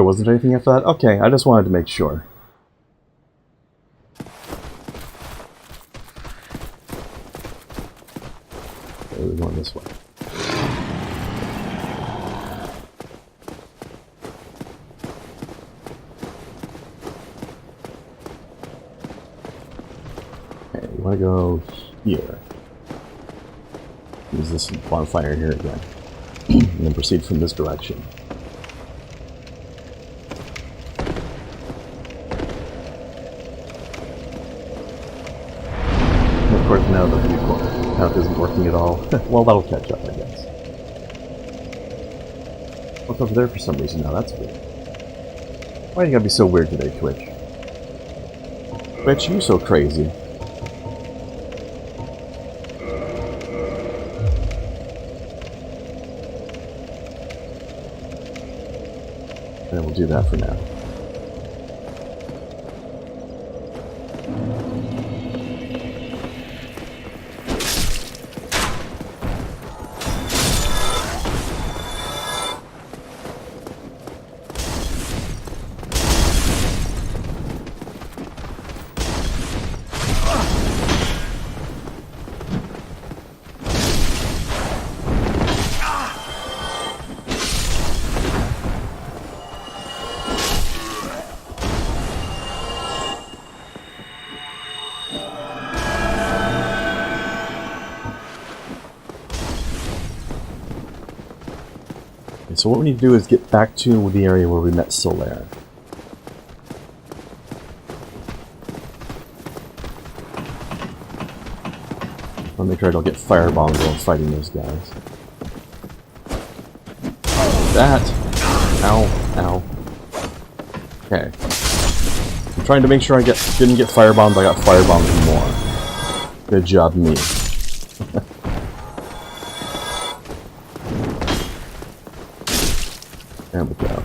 There wasn't anything after that? Okay, I just wanted to make sure. Okay, we're going this way. Okay, we want to go here. Use this bonfire here again. And then proceed from this direction. And of course, now the viewport path isn't working at all. Well, that'll catch up, I guess. What's over there for some reason now? That's weird. Why you gotta be so weird today, Twitch? Twitch, you so crazy. And we'll do that for now. So what we need to do is get back to the area where we met Solaire. I'll make sure I don't get firebombed while fighting those guys. That! Ow, ow. Okay. I'm trying to make sure I didn't get firebombed, I got firebombed more. Good job, me. There we go.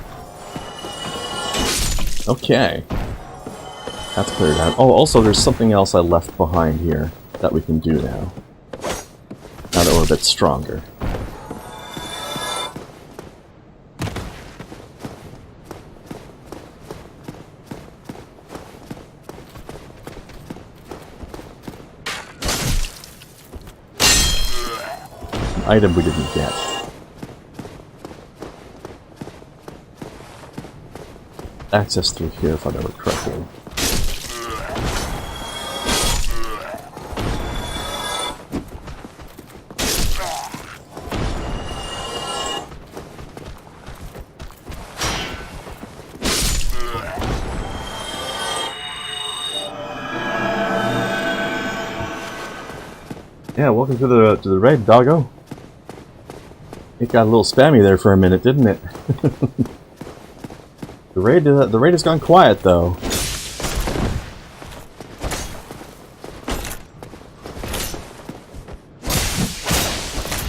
Okay. That's cleared out. Oh, also there's something else I left behind here that we can do now. Now that we're a bit stronger. An item we didn't get. Access through here, if I remember correctly. Yeah, welcome to the raid, doggo. It got a little spammy there for a minute, didn't it? The raid has gone quiet, though. I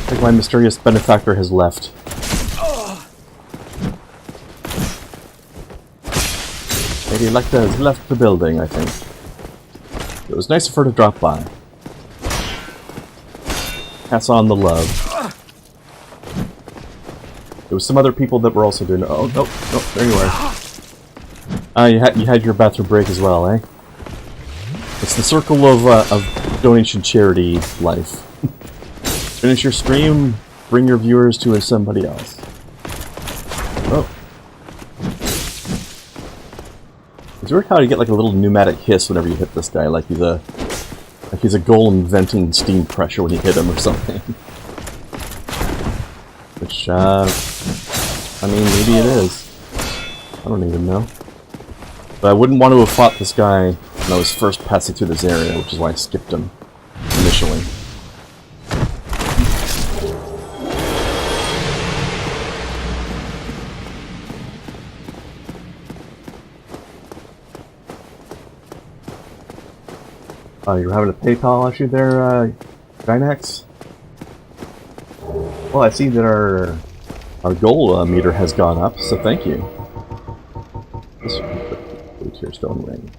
think my mysterious benefactor has left. Lady Electa has left the building, I think. It was nice of her to drop by. Pass on the love. There was some other people that were also doing it. Oh, no, no, there you are. You had your bathroom break as well, eh? It's the circle of donation charity life. Finish your stream, bring your viewers to somebody else. Oh. It's weird how you get like a little pneumatic hiss whenever you hit this guy, like he's a golem venting steam pressure when you hit him or something. Which, I mean, maybe it is. I don't even know. But I wouldn't want to have fought this guy when I was first passing through this area, which is why I skipped him initially. Oh, you're having a PayPal issue there, Dynax? Well, I see that our goal meter has gone up, so thank you. This blue tearstone ring.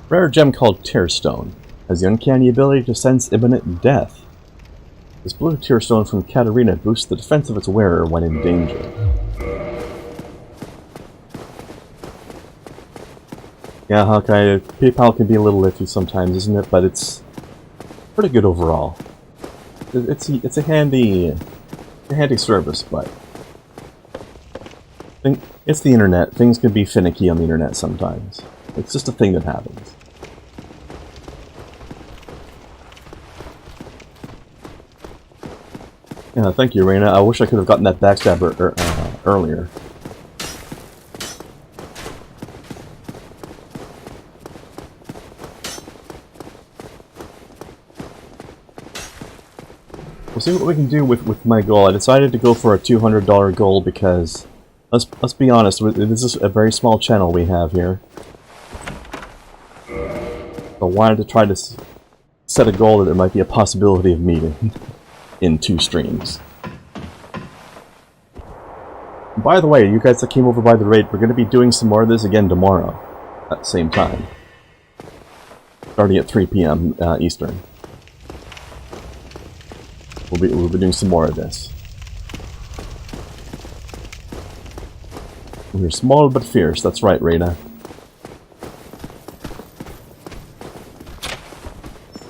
Rare gem called Tearstone has the uncanny ability to sense imminent death. This blue tearstone from Katarina boosts the defense of its wearer when in danger. Yeah, Hawkeye, PayPal can be a little iffy sometimes, isn't it? But it's pretty good overall. It's a handy service, but it's the internet. Things can be finicky on the internet sometimes. It's just a thing that happens. Yeah, thank you, Raina. I wish I could have gotten that backstabber earlier. We'll see what we can do with my goal. I decided to go for a $200 goal because, let's be honest, this is a very small channel we have here. So I wanted to try to set a goal that there might be a possibility of meeting in 2 streams. And by the way, you guys that came over by the raid, we're going to be doing some more of this again tomorrow at the same time, starting at 3 p.m. Eastern. We'll be doing some more of this. We're small but fierce, that's right, Raina.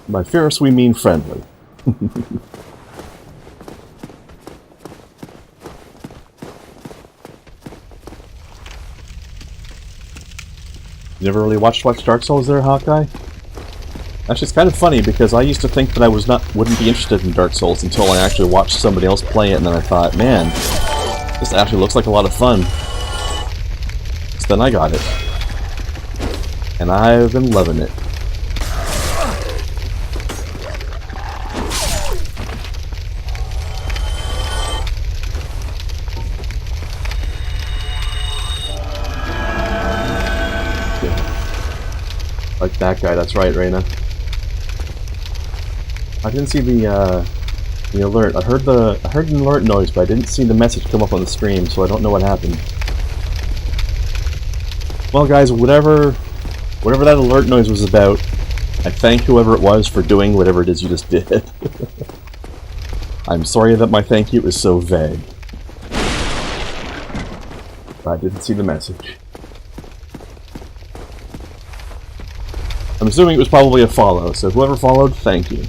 By fierce we mean friendly. You never really watched Dark Souls there, Hawkeye? Actually, it's kind of funny because I used to think that I wouldn't be interested in Dark Souls until I actually watched somebody else play it, and then I thought, man, this actually looks like a lot of fun. So then I got it. And I've been loving it. Yeah. Like that guy, that's right, Raina. I didn't see the alert. I heard an alert noise, but I didn't see the message come up on the stream, so I don't know what happened. Well, guys, whatever that alert noise was about, I thank whoever it was for doing whatever it is you just did. I'm sorry that my thank you is so vague. But I didn't see the message. I'm assuming it was probably a follow, so whoever followed, thank you.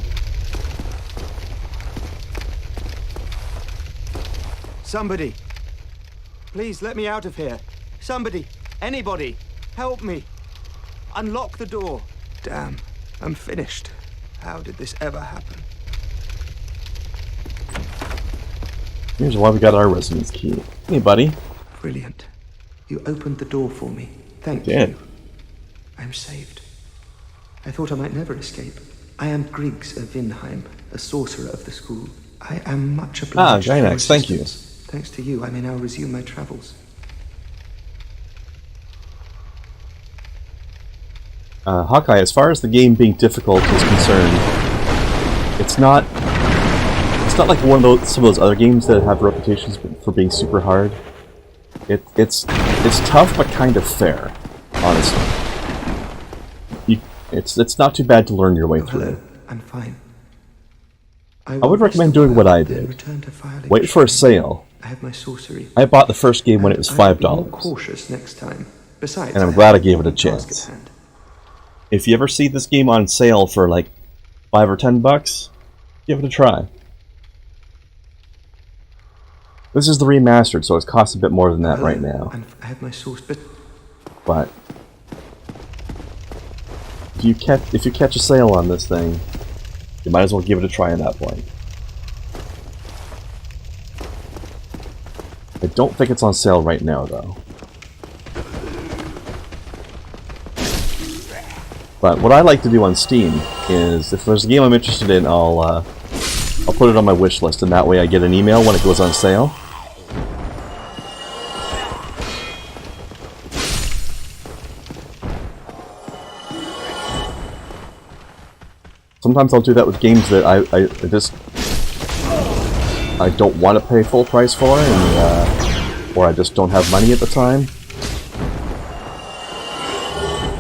Somebody! Please let me out of here. Somebody! Anybody! Help me! Unlock the door! Damn, I'm finished. How did this ever happen? Here's why we got our residence key. Hey, buddy. Brilliant. You opened the door for me. Thank you. You. I'm saved. I thought I might never escape. I am Griggs of Vinheim, a sorcerer of the school. I am much obliged for your Gynax, thank you. Thanks to you, I may now resume my travels. Hawkeye, as far as the game being difficult is concerned, it's not like some of those other games that have reputations for being super hard. It's tough but kind of fair, honestly. It's not too bad to learn your way through. Hello, I'm fine. I would recommend doing what I did. Wait for a sale. I have my sorcery. I bought the first game when it was $5. More cautious next time. Besides, and I'm glad I gave it a chance. If you ever see this game on sale for like $5 or $10, give it a try. This is the remastered, so it costs a bit more than that right now. I have my source, but if you catch a sale on this thing, you might as well give it a try at that point. I don't think it's on sale right now, though. But what I like to do on Steam is, if there's a game I'm interested in, I'll put it on my wish list, and that way I get an email when it goes on sale. Sometimes I'll do that with games that I don't want to pay full price for, and or I just don't have money at the time.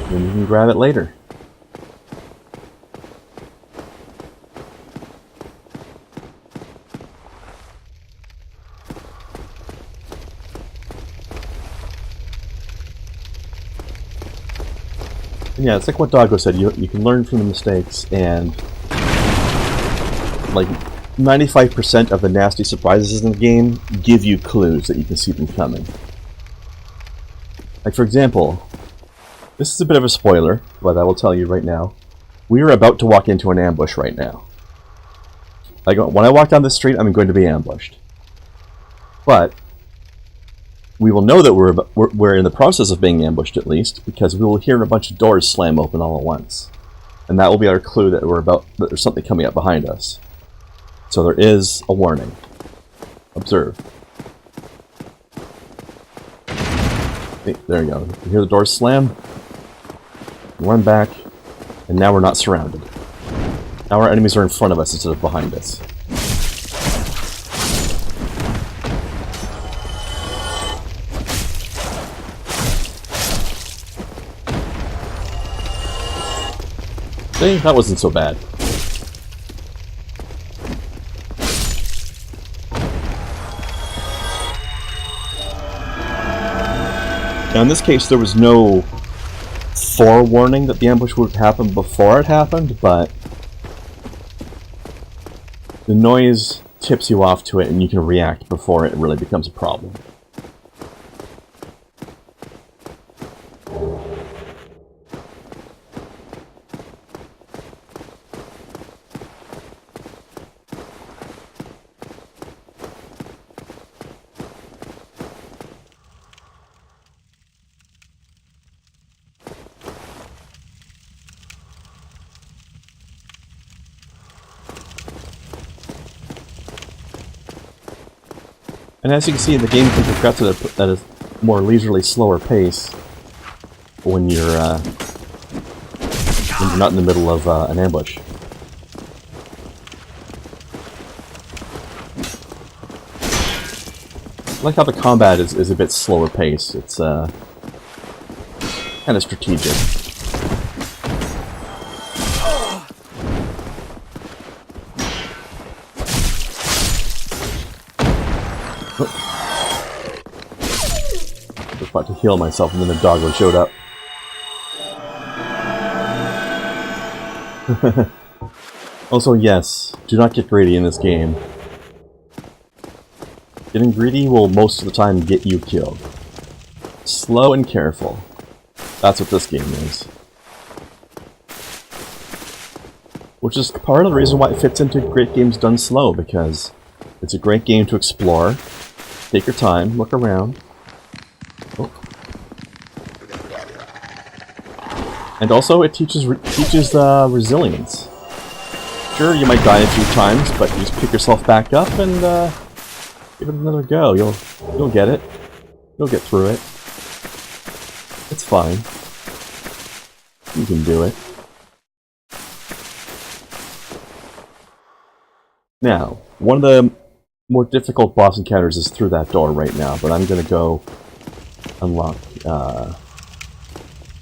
Then you can grab it later. Yeah, it's like what Doggo said, you can learn from the mistakes, and like 95% of the nasty surprises in the game give you clues that you can see them coming. Like for example, this is a bit of a spoiler, but I will tell you right now, we are about to walk into an ambush right now. Like when I walk down this street, I'm going to be ambushed. But we will know that we're in the process of being ambushed, at least, because we will hear a bunch of doors slam open all at once. And that will be our clue that that there's something coming up behind us. So there is a warning. Observe. Okay, there you go. You hear the doors slam, run back, and now we're not surrounded. Now our enemies are in front of us instead of behind us. See, that wasn't so bad. Now in this case there was no forewarning that the ambush would happen before it happened, but the noise tips you off to it and you can react before it really becomes a problem. And as you can see, the game can progress at a more leisurely, slower pace when you're not in the middle of an ambush. I like how the combat is a bit slower pace. It's kind of strategic. I was about to heal myself and then the doggo showed up. Also, yes, do not get greedy in this game. Getting greedy will most of the time get you killed. Slow and careful. That's what this game is. Which is part of the reason why it fits into great games done slow, because it's a great game to explore. Take your time, look around. Oh. And also, it teaches resilience. Sure, you might die a few times, but you just pick yourself back up and give it another go. You'll get it. You'll get through it. It's fine. You can do it. Now, one of the more difficult boss encounters is through that door right now, but I'm gonna go unlock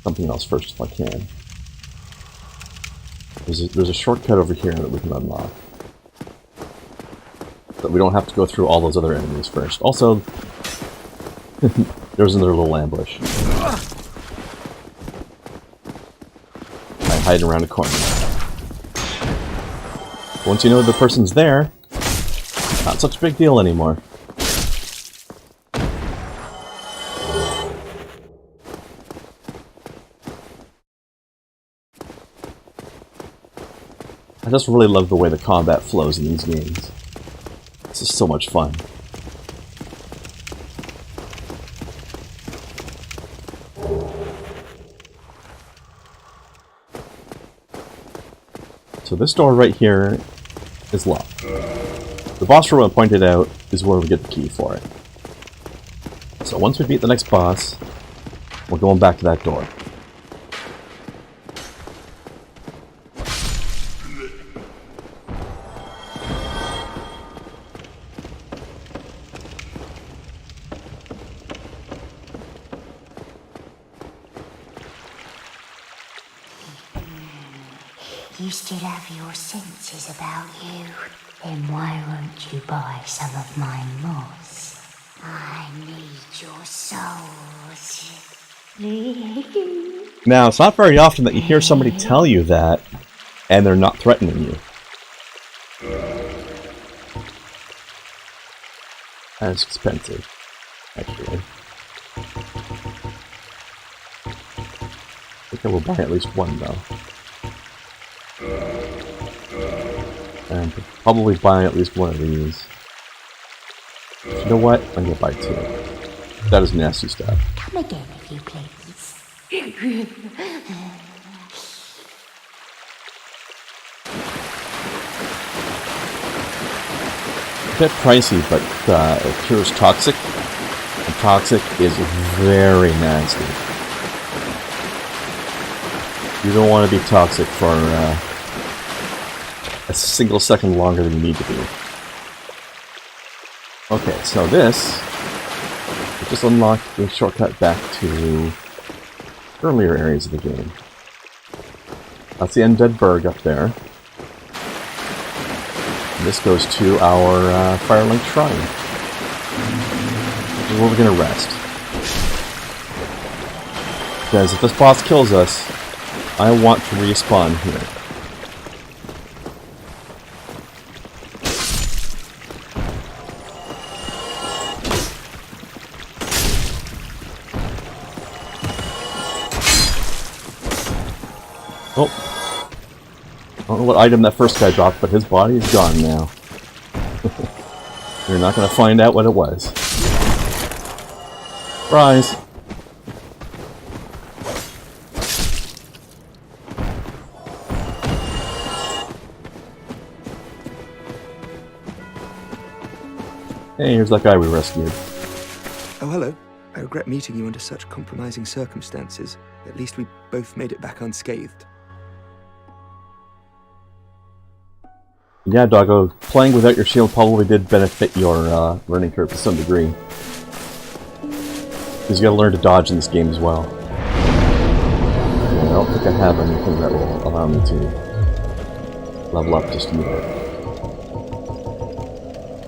something else first if I can. There's a shortcut over here that we can unlock. But we don't have to go through all those other enemies first. Also, there's another little ambush. I hide around a corner. Once you know the person's there, not such a big deal anymore. I just really love the way the combat flows in these games. This is so much fun. So this door right here is locked. The boss room I pointed out is where we get the key for it. So once we beat the next boss, we're going back to that door. You still have your senses about you. Then why won't you buy some of my moss? I need your souls. Now, it's not very often that you hear somebody tell you that, and they're not threatening you. That's expensive, actually. I think I will buy at least one, though. And probably buy at least one of these. You know what? I'm gonna buy two. That is nasty stuff. Come again, if you please. A bit pricey, but it cures toxic. And toxic is very nasty. You don't want to be toxic for a single second longer than you need to be. Okay, so this will just unlock a shortcut back to earlier areas of the game. That's the Undead Berg up there. And this goes to our Firelink Shrine. This is where we're going to rest. Because if this boss kills us, I want to respawn here. Oh. I don't know what item that first guy dropped, but his body is gone now. You're not going to find out what it was. Surprise! Hey, here's that guy we rescued. Oh, hello. I regret meeting you under such compromising circumstances. At least we both made it back unscathed. Yeah, Doggo, playing without your shield probably did benefit your learning curve to some degree. Because you gotta learn to dodge in this game as well. And I don't think I have anything that will allow me to level up just yet.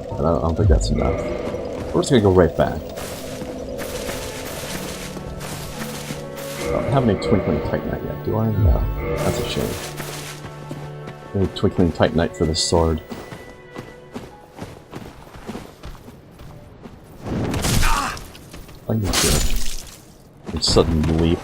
But I don't think that's enough. We're just gonna go right back. I don't have any Twinkling Titanite yet, do I? No. That's a shame. I need Twinkling Titanite for this sword. I need to a sudden leap.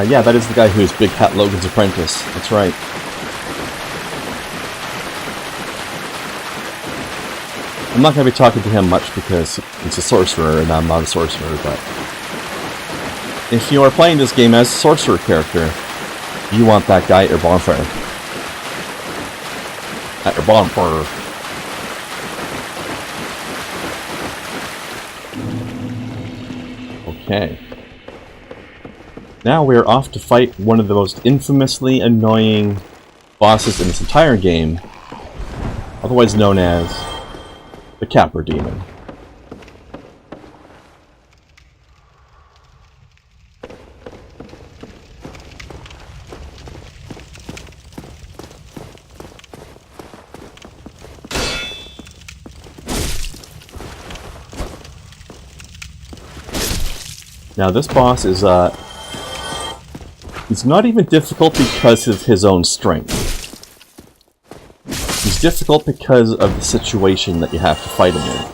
Yeah, that is the guy who's Big Cat Logan's apprentice. That's right. I'm not going to be talking to him much because he's a sorcerer and I'm not a sorcerer, but if you are playing this game as a sorcerer character, you want that guy at your bonfire. At your bonfire. Okay. Now we're off to fight one of the most infamously annoying bosses in this entire game, otherwise known as the Capra demon. Now this boss is he's not even difficult because of his own strength. He's difficult because of the situation that you have to fight him in.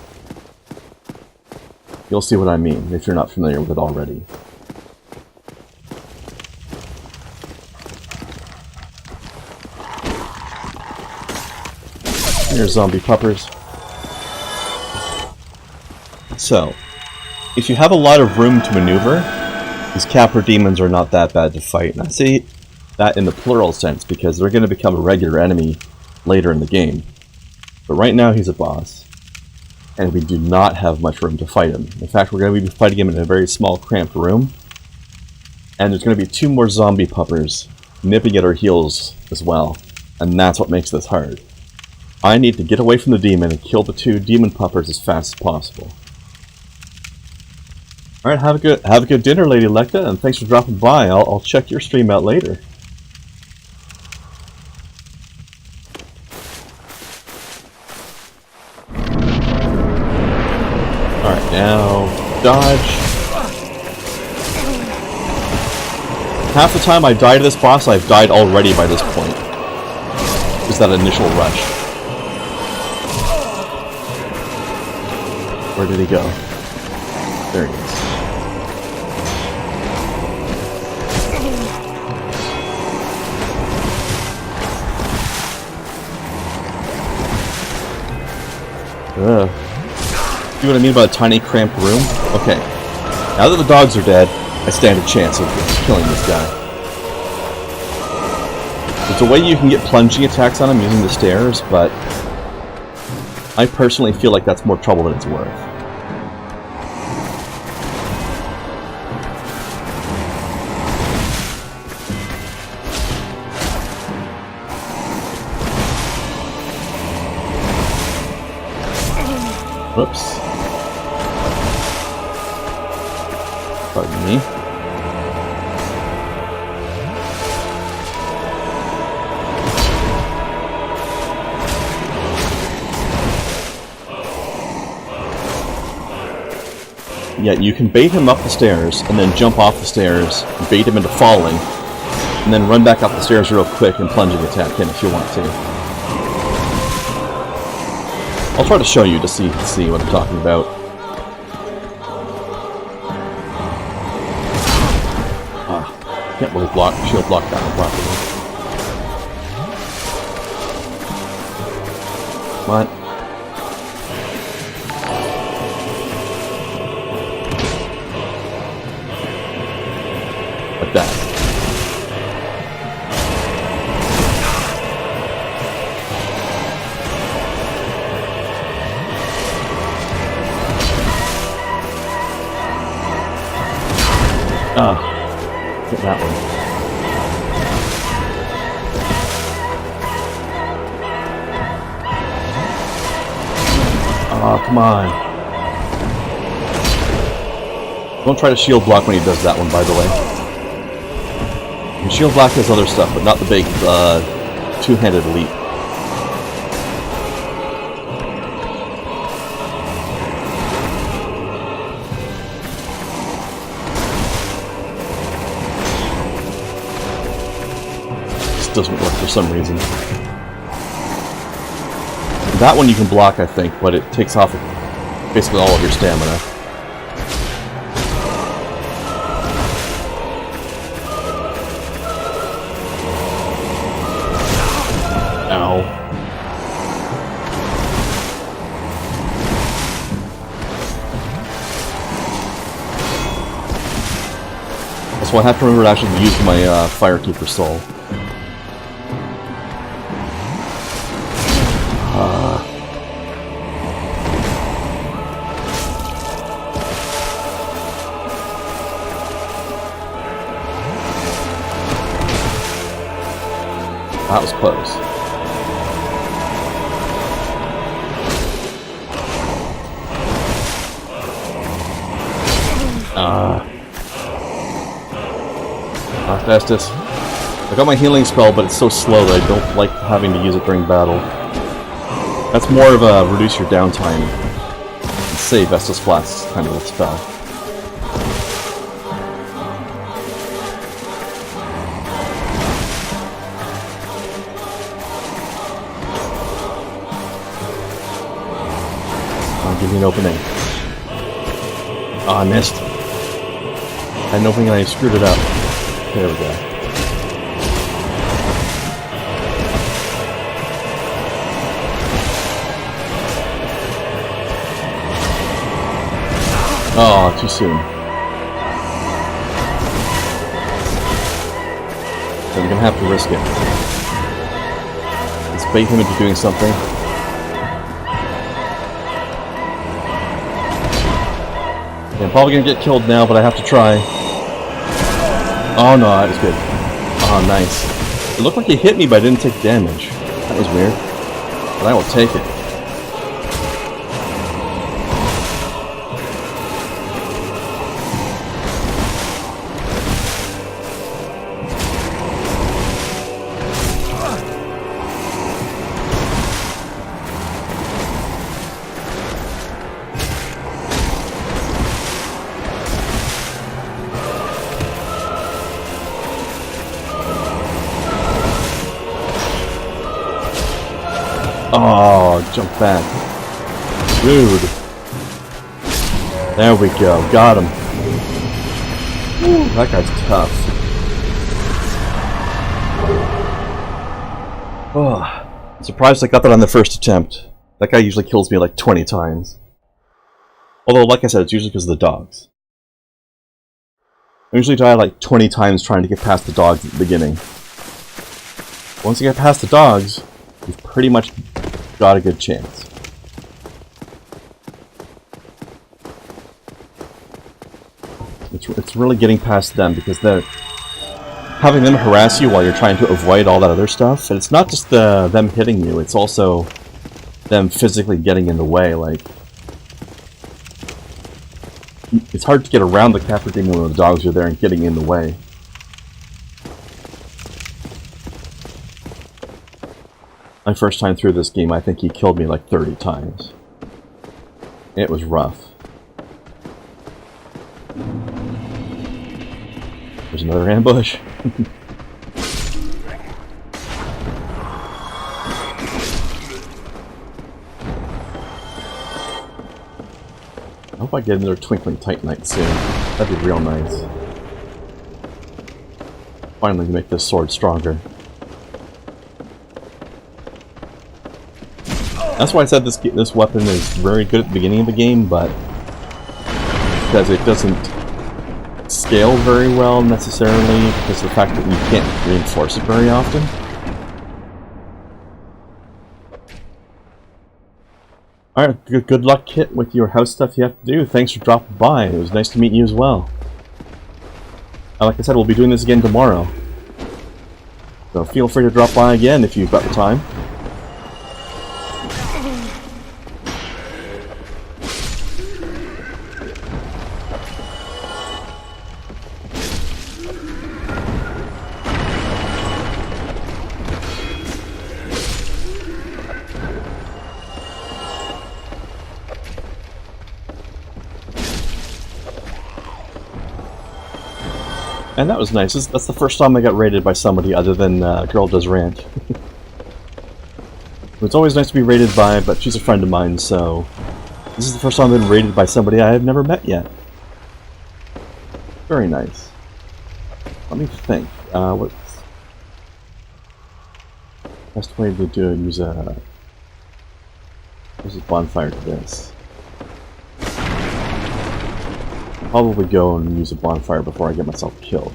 You'll see what I mean if you're not familiar with it already. Here's zombie puppers. So, if you have a lot of room to maneuver, these Capra demons are not that bad to fight. And I say that in the plural sense because they're going to become a regular enemy later in the game. But right now he's a boss. And we do not have much room to fight him. In fact, we're going to be fighting him in a very small, cramped room. And there's going to be 2 more zombie puppers nipping at our heels as well. And that's what makes this hard. I need to get away from the demon and kill the 2 demon puppers as fast as possible. Alright, have a good dinner, Lady Lecta, and thanks for dropping by. I'll check your stream out later. Alright, now dodge. Half the time I die to this boss, I've died already by this point. Just that initial rush. Where did he go? There he is. Ugh. See what I mean by a tiny, cramped room? Okay. Now that the dogs are dead, I stand a chance of killing this guy. There's a way you can get plunging attacks on him using the stairs, but I personally feel like that's more trouble than it's worth. Whoops. Pardon me. Yeah, you can bait him up the stairs, and then jump off the stairs, bait him into falling, and then run back up the stairs real quick and plunging attack him if you want to. I'll try to show you to see what I'm talking about. Can't really shield block that one properly. Come on. Like that. Get that one. Oh, come on. Don't try to shield block when he does that one, by the way. And shield block has other stuff, but not the big two-handed leap. Doesn't work for some reason. That one you can block, I think, but it takes off basically all of your stamina. Ow. So I have to remember to actually use my Firekeeper Soul. That was close. Festus. I got my healing spell, but it's so slow that I don't like having to use it during battle. That's more of a reduce your downtime and save Vestus Flask kind of a spell. Give me an opening. Oh, I missed. I had an opening and I screwed it up. There we go. Oh, too soon. So I'm gonna have to risk it. Let's bait him into doing something. I'm probably gonna get killed now, but I have to try. Oh no, that was good. Oh, nice. It looked like he hit me, but I didn't take damage. That was weird. But I will take it. Oh, jump back. Rude. There we go. Got him. Woo, that guy's tough. Oh, I'm surprised I got that on the first attempt. That guy usually kills me like 20 times. Although, like I said, it's usually because of the dogs. I usually die like 20 times trying to get past the dogs at the beginning. Once you get past the dogs, you've pretty much got a good chance. It's really getting past them, because they're having them harass you while you're trying to avoid all that other stuff. And it's not just them hitting you, it's also them physically getting in the way. Like, it's hard to get around the Capra demon when the dogs are there and getting in the way. My first time through this game, I think he killed me like 30 times. It was rough. There's another ambush. I hope I get another Twinkling Titanite soon. That'd be real nice. Finally make this sword stronger. That's why I said this weapon is very good at the beginning of the game, but because it doesn't scale very well necessarily, because of the fact that you can't reinforce it very often. Alright, good luck, Kit, with your house stuff you have to do. Thanks for dropping by. It was nice to meet you as well. Like I said, we'll be doing this again tomorrow. So feel free to drop by again if you've got the time. And that was nice. That's the first time I got raided by somebody other than Girl Does Rant. It's always nice to be raided by, but she's a friend of mine, so this is the first time I've been raided by somebody I have never met yet. Very nice. Let me think. What's the best way to do it? Use a bonfire to this. Probably go and use a bonfire before I get myself killed.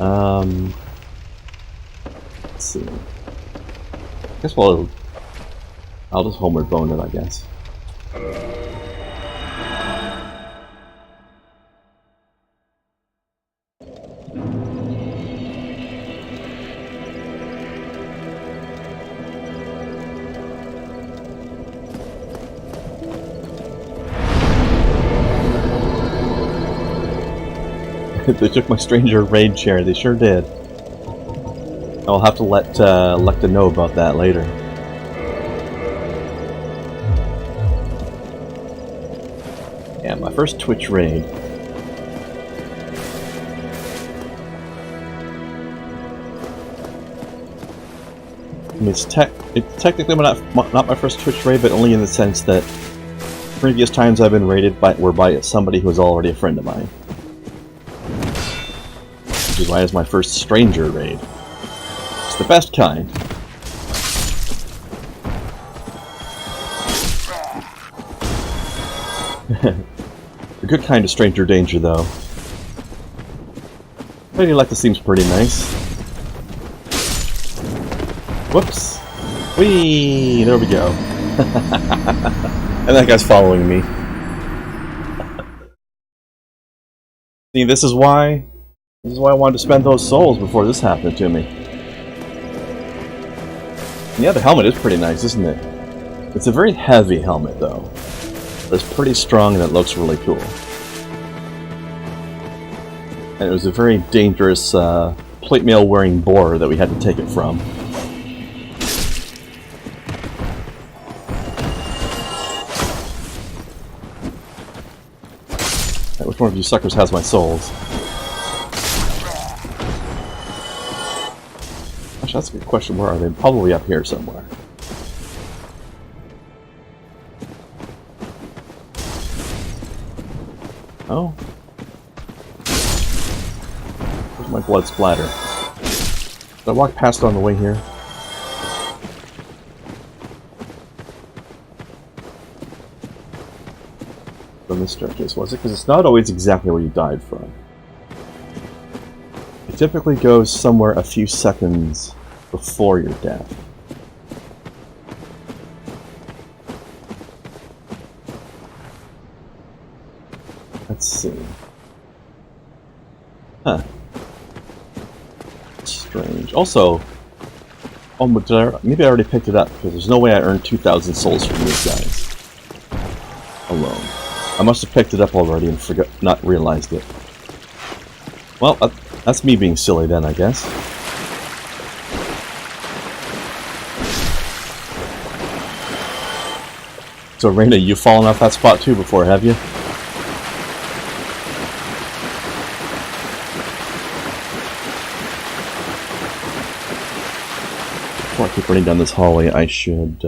Let's see. I guess I'll just homeward bone it, I guess. They took my stranger raid chair, they sure did. I'll have to let Lecta know about that later. Yeah, my first Twitch raid. I mean, it's technically not my first Twitch raid, but only in the sense that previous times I've been raided were by somebody who was already a friend of mine. Which is why it's my first stranger raid. It's the best kind. The good kind of stranger danger, though. Lady Lecta seems pretty nice. Whoops. Whee! There we go. And that guy's following me. See, this is why This is why I wanted to spend those souls before this happened to me. Yeah, the helmet is pretty nice, isn't it? It's a very heavy helmet, though. But it's pretty strong and it looks really cool. And it was a very dangerous plate mail wearing boar that we had to take it from. Right, which one of you suckers has my souls? Actually, that's a good question. Where are they? Probably up here somewhere. Oh. Where's my blood splatter? Did I walk past it on the way here? From this staircase, was it? Because it's not always exactly where you died from. It typically goes somewhere a few seconds before your death. Let's see. Huh. Strange. Also, oh, but maybe I already picked it up, because there's no way I earned 2,000 souls from these guys alone. I must have picked it up already and not realized it. Well, that's me being silly then, I guess. So, Raina, you've fallen off that spot too before, have you? Before I keep running down this hallway, I should